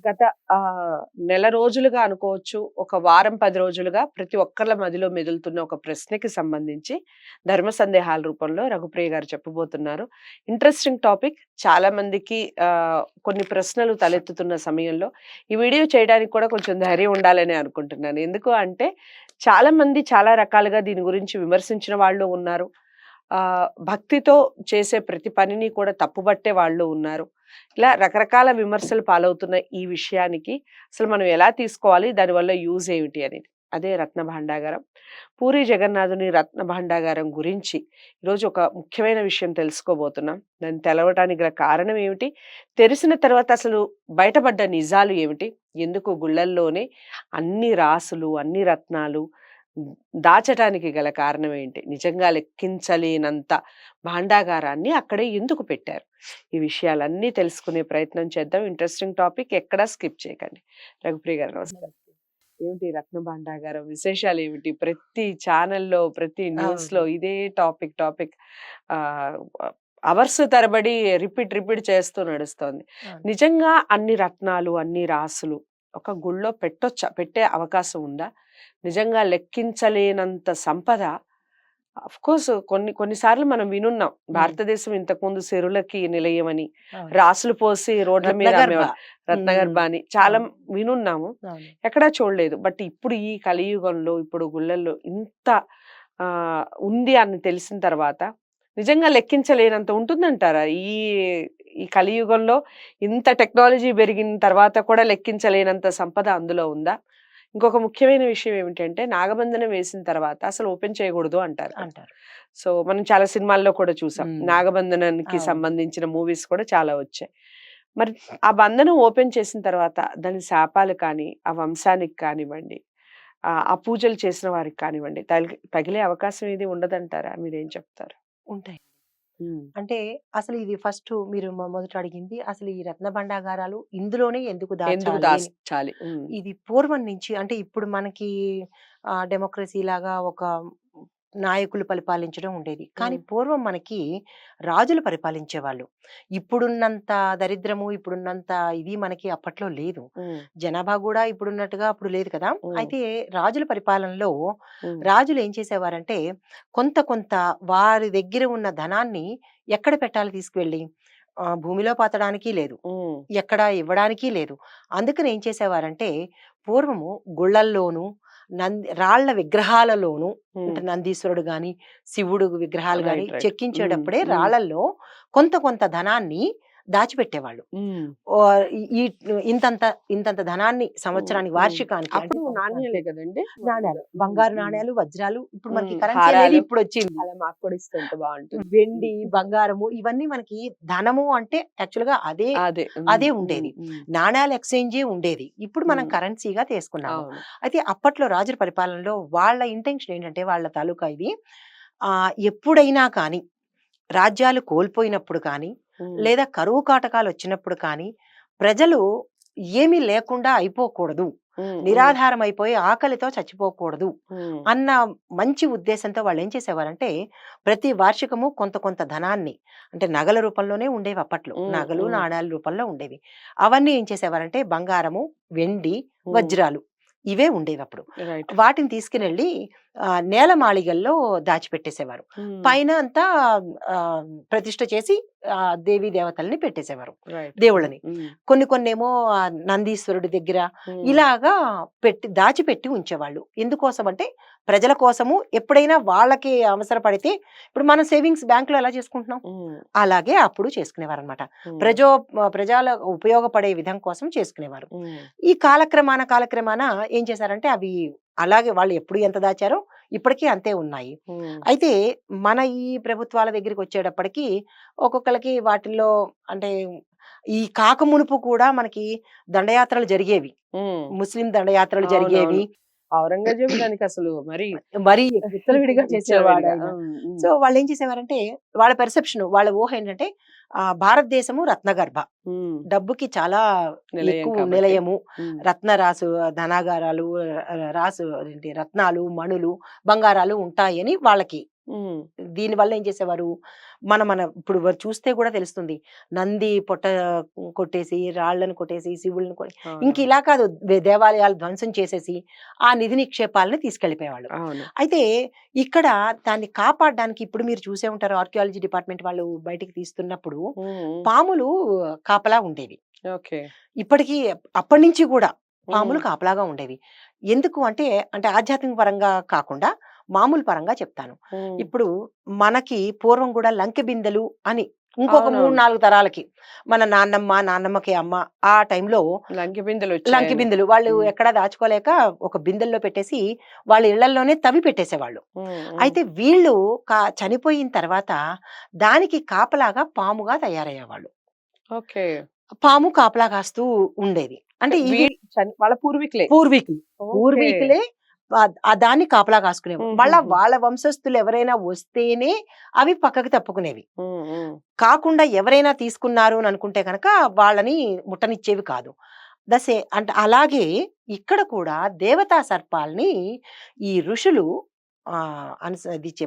గత నెల రోజులుగా అనుకోవచ్చు. ఒక వారం, 10 రోజులుగా ప్రతి ఒక్కళ్ళ మదిలో మెదులుతున్న ఒక ప్రశ్నకి సంబంధించి ధర్మ సందేహాల రూపంలో రఘుప్రియ గారు చెప్పబోతున్నారు. Interesting topic. చాలా మందికి కొన్ని ప్రశ్నలు తలెత్తుతున్న సమయంలో ఈ వీడియో చేయడానికి కూడా కొంచెం ధైర్యం ఉండాలనే అనుకుంటున్నాను. ఎందుకు అంటే చాలా మంది చాలా రకాలుగా దీని గురించి విమర్శించిన వాళ్ళు ఉన్నారు. భక్తితో చేసే ప్రతి పనిని కూడా తప్పుబట్టే వాళ్ళు ఉన్నారు. ఇలా రకరకాల విమర్శలు పాలవుతున్న ఈ విషయానికి అసలు మనం ఎలా తీసుకోవాలి? దానివల్ల యూజ్ ఏమిటి అనేది. అదే రత్న భాండాగారం. పూరి జగన్నాథుని రత్న భాండాగారం గురించి ఈరోజు ఒక ముఖ్యమైన విషయం తెలుసుకోబోతున్నాం. దాన్ని తెలవటానికి గల కారణం ఏమిటి? తెలిసిన తర్వాత అసలు బయటపడ్డ నిజాలు ఏమిటి? ఎందుకు గుళ్ళల్లోనే అన్ని రాసులు, అన్ని రత్నాలు దాచటానికి గల కారణం ఏంటి? నిజంగా లెక్కించలేనంత భాండాగారాన్ని అక్కడే ఎందుకు పెట్టారు? ఈ విషయాలన్నీ తెలుసుకునే ప్రయత్నం చేద్దాం. Interesting topic. ఎక్కడా స్కిప్ చేయకండి. రఘుప్రియ గారు నమస్కారం. ఏమిటి రత్న భాండాగారం విశేషాలు ఏమిటి? ప్రతి ఛానల్‌లో, ప్రతి న్యూస్‌లో అవును. ఇదే టాపిక్ ఆహ్, అవర్స్ తరబడి రిపీట్ చేస్తూ నడుస్తోంది. అవును. నిజంగా అన్ని రత్నాలు, అన్ని రాసులు ఒక గుళ్ళో పెట్టొచ్చా? పెట్టే అవకాశం ఉందా? నిజంగా లెక్కించలేనంత సంపద. ఆఫ్‌కోర్స్ కొన్ని సార్లు మనం వినున్నాం. హ్మ్. భారతదేశం ఇంతకుముందు సిరులకి నిలయమని, అవును. రాసులు పోసి రోడ్ల మీద రత్నగర్భ. అమ్మేవాళ్ళు. హ్మ్. రత్నగర్భ అని చాలా అవును. వినున్నాము. అవును. ఎక్కడా చూడలేదు. బట్ ఇప్పుడు ఈ కలియుగంలో ఇప్పుడు గుళ్ళల్లో ఇంత ఉంది అని తెలిసిన తర్వాత నిజంగా లెక్కించలేనంత ఉంటుందంటారా? ఈ కలియుగంలో ఇంత టెక్నాలజీ పెరిగిన తర్వాత కూడా లెక్కించలేనంత సంపద అందులో ఉందా? ఇంకొక ముఖ్యమైన విషయం ఏమిటంటే నాగబంధనం వేసిన తర్వాత అసలు ఓపెన్ చేయకూడదు అంటారు కదా! అంటారు. సో, మనం చాలా సినిమాల్లో కూడా చూసాం. హ్మ్. నాగబంధనానికి అవును. సంబంధించిన మూవీస్ కూడా చాలా వచ్చాయి. మరి ఆ బంధనం ఓపెన్ చేసిన తర్వాత దాని శాపాలు కానీ, ఆ వంశానికి కానివ్వండి, ఆ పూజలు చేసిన వారికి కానివ్వండి, తగిలే అవకాశం ఏది ఉండదంటారా? మీరేం చెప్తారు? ఉంటాయి. హ్మ్. అంటే అసలు ఇది ఫస్టు మీరు మొదట అడిగింది అసలు ఈ రత్న భండాగారాలు ఇందులోనే ఎందుకు ఎందుకు దాచాలి అని. దాచాలి? హ్మ్. ఇది పూర్వం నుంచి అంటే ఇప్పుడు మనకి డెమోక్రసీ లాగా ఒక నాయకులు పరిపాలించడం ఉండేది. కానీ హ్మ్. పూర్వం మనకి రాజులు పరిపాలించేవాళ్ళు. ఇప్పుడున్నంత దరిద్రము, ఇప్పుడున్నంత ఇది మనకి అప్పట్లో లేదు. హ్మ్. జనాభా గూడా ఇప్పుడున్నట్టుగా అప్పుడు లేదు కదా! హ్మ్. అయితే రాజుల పరిపాలనలో హ్మ్. రాజులు ఏం చేసేవారంటే కొంత కొంత వారి దగ్గర ఉన్న ధనాన్ని ఎక్కడ పెట్టాలి తీసుకువెళ్ళి? భూమిలో పాతడానికి లేదు. హ్మ్. ఎక్కడ ఇవ్వడానికి లేదు. అందుకని ఏం చేసేవారంటే పూర్వము గుళ్ళల్లోనూ, రాళ్ళ విగ్రహాలలోనూ హ్మ్. అంటే నందీశ్వరుడు గాని, శివుడు విగ్రహాలు గాని రైట్. హ్మ్. చెక్కించేటప్పుడే హ్మ్. రాళ్ళల్లో కొంత కొంత ధనాన్ని దాచిపెట్టేవాళ్ళు. హ్మ్. ఓహ్! ఈ ఈ ఇంతంత ఇంతంత ధనాన్ని హ్మ్. సంవత్సరానికి హ్మ్. వార్షికానికి అంటే అప్పుడు సంవత్సరానికి నాణ్యాలే కదండీ! నాణేలు, మామూలుగా. హ్మ్. బంగారు హ్మ్. నాణేలు, వజ్రాలు ఇప్పుడు మనకి హ్మ్. కరెన్సీ అనేది హారాలు. ఇప్పుడొచ్చింది. అలా మాకు కూడా ఇస్తే ఎంత బావుంటుంది. హ్మ్. వెండి, బంగారము ఇవన్నీ మనకి ధనము అంటే యాక్చువల్‌గా అదే అదే. హ్మ్. అదే హ్మ్. ఉండేది. హ్మ్. నాణాల ఎక్స్‌చేంజే ఉండేది. ఇప్పుడు మనం హ్మ్. కరెన్సీగా తీసుకున్నాము. అవును. అయితే అప్పట్లో రాజుల పరిపాలనలో వాళ్ళ ఇంటెన్షన్ ఏంటంటే వాళ్ళ తాలూకా ఇది ఎప్పుడైనా కానీ రాజ్యాలు కోల్పోయినప్పుడు కానీ, హ్మ్. లేదా కరువు కాటకాలొచ్చినప్పుడు కానీ, ప్రజలు ఏమీ లేకుండా అయిపోకూడదు. హ్మ్. హ్మ్. నిరాధారం అయిపోయి ఆకలితో చచ్చిపోకూడదు హ్మ్. అన్న మంచి ఉద్దేశంతో వాళ్ళేం చేసేవారంటే, ప్రతి వార్షికము కొంత కొంత ధనాన్ని అంటే నగల రూపంలోనే ఉండేవి అప్పట్లో. హ్మ్. నగలు, హ్మ్. నాణాల రూపంలో ఉండేవి. అవన్నీ ఏం చేసేవారంటే బంగారము, వెండి, హ్మ్. వజ్రాలు ఇవే ఉండేవప్పుడు. రైట్. వాటిని తీసుకెళ్ళి నేలమాళిగల్లో దాచిపెట్టేసేవారు. హ్మ్. పైన అంతా ప్రతిష్ఠ చేసి దేవీ దేవతల్ని పెట్టేసేవారు. రైట్. హ్మ్. దేవుళ్ళని. హ్మ్. కొన్ని కొన్నేమో నందీశ్వరుడి దగ్గర హ్మ్. ఇలాగా దాచిపెట్టి ఉంచేవాళ్ళు. ఎందుకోసమంటే ప్రజల కోసము ఎప్పుడైనా వాళ్ళకి అవసరపడితే ఇప్పుడు మనం సేవింగ్స్ బ్యాంక్‌లో ఎలా చేసుకుంటున్నాం? హ్మ్. అలాగే అప్పుడు చేసుకునేవారనమాట. హ్మ్. ప్రజల ఉపయోగపడే విధం కోసం చేసుకునేవారు. హ్మ్. ఈ కాలక్రమాన ఏం చేశారంటే అవి అలాగే వాళ్ళు ఎప్పుడు ఎంత దాచారో ఇప్పటికీ అంతే ఉన్నాయి. హ్మ్. అయితే మన ఈ ప్రభుత్వాల దగ్గరికొచ్చేటప్పటికి ఒక్కొక్కళ్ళకి వాటిల్లో అంటే ఈ కాకమునుపు కూడా మనకి దండయాత్రలు జరిగేవి. హ్మ్. ముస్లిం దండయాత్రలు జరిగేవి. అవునవును. ఔరంగజేబు దానికసలు మరి మరీ విచ్చలవిడిగా విచ్చలవిడిగా. చేసేవాడాయన. హ్మ్. హ్మ్. సో, వాళ్ళేం చేసేవారంటే వాళ్ళ పెర్సెప్షన్ వాళ్ళ ఊహ ఏంటంటే భారతదేశము రత్నగర్భ. హ్మ్. డబ్బుకి చాలా నిలయం ఎక్కువ కాబట్టి. నిలయము. హ్మ్. రత్నరాసు ధనాగారాలు రాసు ఏంటి రత్నాలు, మణులు, బంగారాలు ఉంటాయని వాళ్ళకి ఉమ్, దీనివల్ల ఏం చేసేవారు, మన ఇప్పుడు చూస్తే కూడా తెలుస్తుంది. నంది పొట్ట కొట్టేసి, రాళ్ళను కొట్టేసి, శివుళ్ళని ఇంక అవునవును. ఇలా కాదు, దేవాలయాలు ధ్వంసం చేసేసి, ఆ నిధి నిక్షేపాలని తీసుకెళ్ళిపోయేవాళ్ళు. అవును. అయితే ఇక్కడ దాన్ని కాపాడడానికి ఇప్పుడు మీరు చూసే ఉంటారు, ఆర్కియాలజీ డిపార్ట్‌మెంట్ వాళ్ళు బయటికి తీస్తున్నప్పుడు ఉమ్, ఉమ్, పాములు కాపలా ఉండేవి. ఓకే. ఇప్పటికి అప్పటినుంచి కూడా పాములు ఉమ్, కాపలాగా ఉండేవి. ఎందుకు అంటే, ఆధ్యాత్మిక పరంగా కాకుండా మామూలు పరంగా చెప్తాను. ఉమ్, ఇప్పుడు మనకి పూర్వం గూడా లంకె బిందెలు అని ఇంకొక 3, అవునవును. 4 తరాలకి మన నాన్నమ్మకి అమ్మ ఆ టైంలో లంకి బిందెలు లంకె వచ్చాయని. బిందెలు వాళ్ళు ఉమ్, ఎక్కడా దాచుకోలేక ఒక బిందెల్లో పెట్టేసి వాళ్ళ ఇళ్లల్లోనే తవ్వి పెట్టేసేవాళ్ళు. ఉమ్, ఉమ్, అయితే వీళ్ళు చనిపోయిన తర్వాత దానికి కాపలాగా పాముగా తయారయ్యేవాళ్ళు. ఓకే. పాము కాపలా కాస్తూ ఉండేది. అంటే ఇది వాళ్ళ పూర్వీకులే. పూర్వీకులు. ఓకే. పూర్వీకులే దాన్ని కాపలా కాసుకునేవారు. మళ్ళా హుహుహు. వాళ్ళ వంశస్థులు ఎవరైనా వస్తేనే అవి పక్కకి తప్పుకునేవి. హ్మ్. హ్మ్. కాకుండా ఎవరైనా తీసుకున్నారు అని అనుకుంటే గనక వాళ్ళని ముట్టనిచ్చేవి కాదు. అంటే అలాగే ఇక్కడ కూడా దేవతా సర్పాల్ని ఈ ఋషులు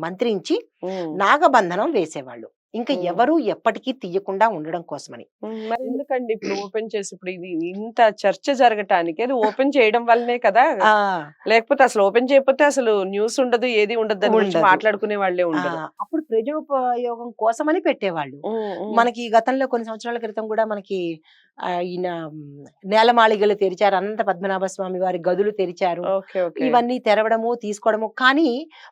మంత్రించి హ్మ్. నాగబంధనం వేసేవాళ్ళు. ఇంకా హ్మ్. ఎవరు ఎప్పటికీ తీయకుండా ఉండడం కోసమని. హ్మ్. మరెందుకండి ఇప్పుడు ఓపెన్ చేసి ఇప్పుడు ఇది ఇంత చర్చ జరగటానికి అది ఓపెన్ చేయడం వల్లనే కదా! ఆ! లేకపోతే అసలు ఓపెన్ చేయకపోతే అసలు న్యూస్ ఉండదు. ఏది ఉండదు. దాని గురించి ఉండదు. మాట్లాడుకునే వాళ్ళే ఆ! ఉండరు. అప్పుడు ప్రజోపయోగం కోసమని పెట్టేవాళ్ళు. హ్మ్. హ్మ్. మనకి గతంలో కొన్ని సంవత్సరాల క్రితం గూడా మనకి ఈయన నేలమాళిగలు తెరిచారు. అనంత పద్మనాభ స్వామి వారి గదులు తెరిచారు. ఓకే. ఓకే. ఇవన్నీ తెరవడము, తీసుకోవడము. కానీ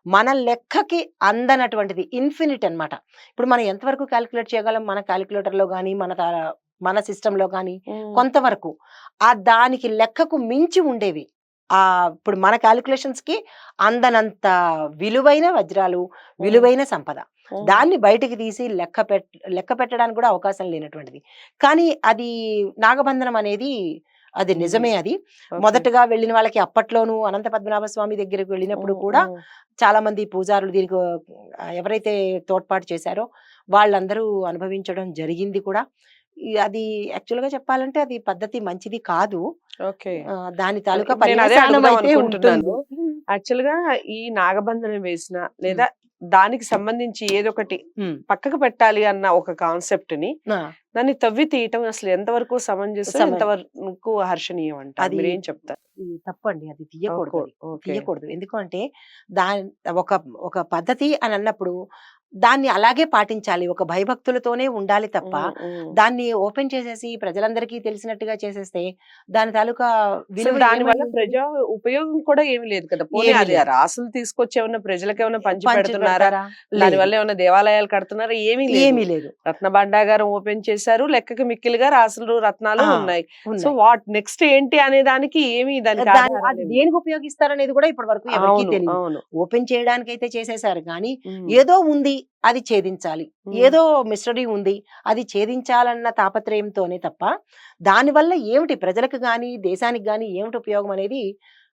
మన లెక్కకి అందనటువంటిది ఇన్ఫినిట్ అన్నమాట. ఇప్పుడు మనం ఎంతవరకు కాలిక్యులేట్ చేయగలం మన కాలిక్యులేటర్‌లో గాని, మన సిస్టమ్‌లో గాని హ్మ్. కొంతవరకు. దానికి లెక్కకు మించి ఉండేవి. ఇప్పుడు మన కాలిక్యులేషన్స్‌కి అందనంత విలువైన వజ్రాలు, హ్మ్. విలువైన సంపద. హ్మ్. దాన్ని బయటికి తీసి లెక్క పెట్టడానికి కూడా అవకాశం లేనటువంటిది. కానీ అది నాగబంధనం అనేది అది ఉంది. నిజమే అది. ఓకే. మొదటగా వెళ్ళిన వాళ్ళకి అప్పట్లోనూ అనంత పద్మనాభ స్వామి దగ్గరికి వెళ్ళినప్పుడు హ్మ్. కూడా హ్మ్. చాలామంది పూజారులు దీనికి ఎవరైతే తోడ్పాటు చేశారో వాళ్ళందరూ అనుభవించడం జరిగింది కూడా. అది యాక్చువల్‌గా చెప్పాలంటే అది పద్ధతి మంచిది కాదు. ఓకే. దాని తాలూకా ఇప్పుడు నేను అదే పర్యవసానం అడుగుదాం అయితే అనుకుంటున్నాను. ఉంటుంది. యాక్చువల్‌గా ఈ నాగబంధనం వేసిన హ్మ్. లేదా దానికి సంబంధించి ఏదొకటి హ్మ్. పక్కకు పెట్టాలి అన్న ఒక కాన్సెప్ట్‌ని ఆ! దాన్ని తవ్వి తీయటం అసలు ఎంతవరకు సమంజసం? సమన్ ఎంతవరకు హర్షణీయం అంటారు? అది మీరేం చెప్తారు? తప్పండి. అది ఓకో తీయకూడదది. ఓకే. తీయకూడదు. ఎందుకు అంటే దాన్ ఒక ఒక పద్ధతి అనన్నప్పుడు దాన్ని అలాగే పాటించాలి. ఒక భయభక్తులతోనే ఉండాలి తప్ప, హ్మ్. హ్మ్. దాన్ని ఓపెన్ చేసేసి ప్రజలందరికీ తెలిసినట్టుగా చేసేస్తే దాని తాలూకా అసలు విలువ దాని ఏమై వల్ల ఉంటుంది? ఉపయోగం కూడా ఏమి లేదు కదా! పోనీ ఏమీ అది ఆ లేదు. రాసులు తీసుకొచ్చి ఏమన్నా ప్రజలకేమన్నా పంచి పంచి పెడుతున్నారా? పెడతారా? లేదు. దానివల్ల ఏమన్నా దేవాలయాలు కడుతున్నారా? ఏమీ లేదు. ఏమీ లేదు. రత్న భాండాగారం ఓపెన్ చేశారు. లెక్కకి మిక్కిలిగా రాసులు, రత్నాలు ఆ! ఉన్నాయి. సో, ఉన్నాయి. వాట్ నెక్స్ట్ ఏంటి అనే దానికి దానికి అది ఆధారాలేమి లేవు. దేనికి ఉపయోగిస్తారనేది కూడా ఇప్పటి వరకు ఎవరికీ అవును. తెలీదు. అవును. ఓపెన్ చేయడానికైతే చేసేసారు గానీ, హ్మ్. ఏదో ఉంది అది ఛేదించాలి. హ్మ్. ఏదో మిస్టరీ ఉంది అది ఛేదించాలన్న తాపత్రయంతోనే తప్ప, దానివల్ల ఏమిటి ప్రజలకు గాని, దేశానికి గాని ఏమిటి ఉపయోగం అనేది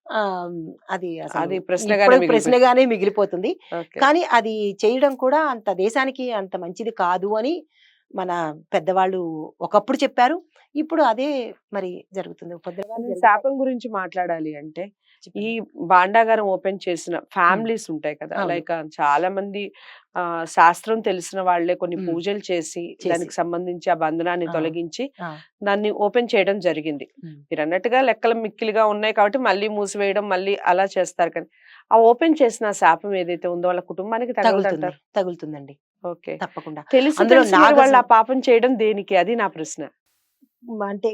ఆహ్, అది అసలు అది ప్రశ్నగానే ఇప్పటికి మిగిలిపోయింది. ప్రశ్నగానే మిగిలిపోతుంది. ఓకే. కానీ అది చేయడం కూడా అంత దేశానికి అంత మంచిది కాదు అని మన పెద్దవాళ్ళు ఒకప్పుడు చెప్పారు. ఇప్పుడు అదే మరి జరుగుతుంది. ఉపద్రవాలు మనం జరుగుతాయి. శాపం గురించి మాట్లాడాలి అంటే, ఈ చెప్పండి. భాండాగారం ఓపెన్ చేసిన హ్మ్. ఫ్యామిలీస్ ఉంటాయి కదా! అవును. లైక్ చాలా మంది శాస్త్రం తెలిసిన వాళ్ళే కొన్ని హ్మ్. పూజలు చేసి, చేసి. దానికి సంబంధించి ఆ బంధనాన్ని ఆ! తొలగించి, ఆ! దాన్ని ఓపెన్ చేయడం జరిగింది. హ్మ్. మీరన్నట్టుగా లెక్కలు మిక్కిలిగా ఉన్నాయి కాబట్టి మళ్ళీ మూసివేయడం, మళ్ళీ అలా చేస్తారు కానీ, ఆ ఓపెన్ చేసిన ఆ శాపం ఏదైతే ఉందో వాళ్ళ కుటుంబానికి తగులుతుంది. తగలదంటారు. తగులుతుందండి. ఓకే. తప్పకుండా. తెలిసి అందులో తెలిసి మరి వాళ్ళు ఆ పాపం చేయడం దేనికి? అది నా ప్రశ్న. అంటే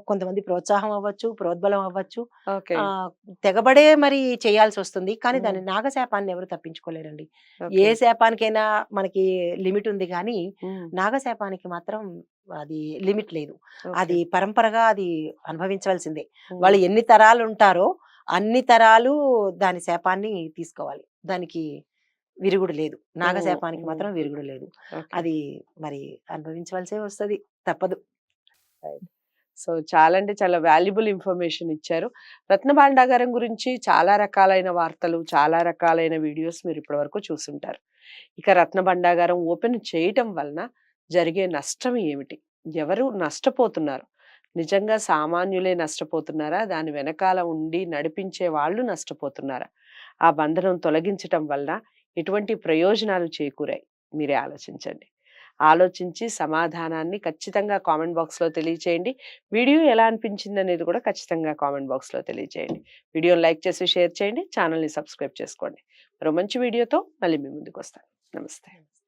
కొంతమంది ప్రోత్సాహం అవ్వచ్చు, ప్రోద్బలం అవ్వచ్చు. ఓకే. ఆహ్, తెగబడే మరి చేయాల్సొస్తుంది. కానీ హ్మ్. దాన్ని నాగశాపాన్ని ఎవరు తప్పించుకోలేరండి. ఏ ఓకే. శాపానికైనా మనకి లిమిట్ ఉంది గానీ, హ్మ్. నాగశాపానికి మాత్రం అది లిమిట్ లేదు. ఓకే. అది పరంపరగా అది అనుభవించవలసిందే. హ్మ్. వాళ్ళు ఎన్ని తరాలుంటారో, అన్ని తరాలు దాని శాపాన్ని తీసుకోవాలి. దానికి విరుగుడు లేదు. హ్మ్. నాగశాపానికి హ్మ్. మాత్రం విరుగుడు లేదు. ఓకే. అది మరి అనుభవించవలసే వస్తది. తప్పదు. రైట్. సో, చాలా అంటే చాలా వాల్యుబుల్ ఇన్ఫర్మేషన్ ఇచ్చారు. రత్న భాండాగారం గురించి చాలా రకాలైన వార్తలు, చాలా రకాలైన వీడియోస్ మీరు ఇప్పటి వరకు చూసుంటారు. ఇక రత్న భాండాగారం ఓపెన్ చేయటం వలన జరిగే నష్టం ఏమిటి? ఎవరు నష్టపోతున్నారు? నిజంగా సామాన్యులే నష్టపోతున్నారా? దాని వెనకాల ఉండి నడిపించే వాళ్ళు నష్టపోతున్నారా? ఆ బంధనం తొలగించటం వల్ల ఎటువంటి ప్రయోజనాలు చేకూరాయి? మీరే ఆలోచించండి. ఆలోచించి సమాధానాన్ని ఖచ్చితంగా కామెంట్ బాక్స్‌లో తెలియచేయండి. వీడియో ఎలా అనిపించిందనేది కూడా ఖచ్చితంగా కామెంట్ బాక్స్‌లో తెలియచేయండి. వీడియోని లైక్ చేసి షేర్ చేయండి. ఛానెల్‌ని సబ్స్క్రైబ్ చేసుకోండి. మరో మంచి వీడియోతో మళ్ళీ మీ ముందుకొస్తాను. నమస్తే.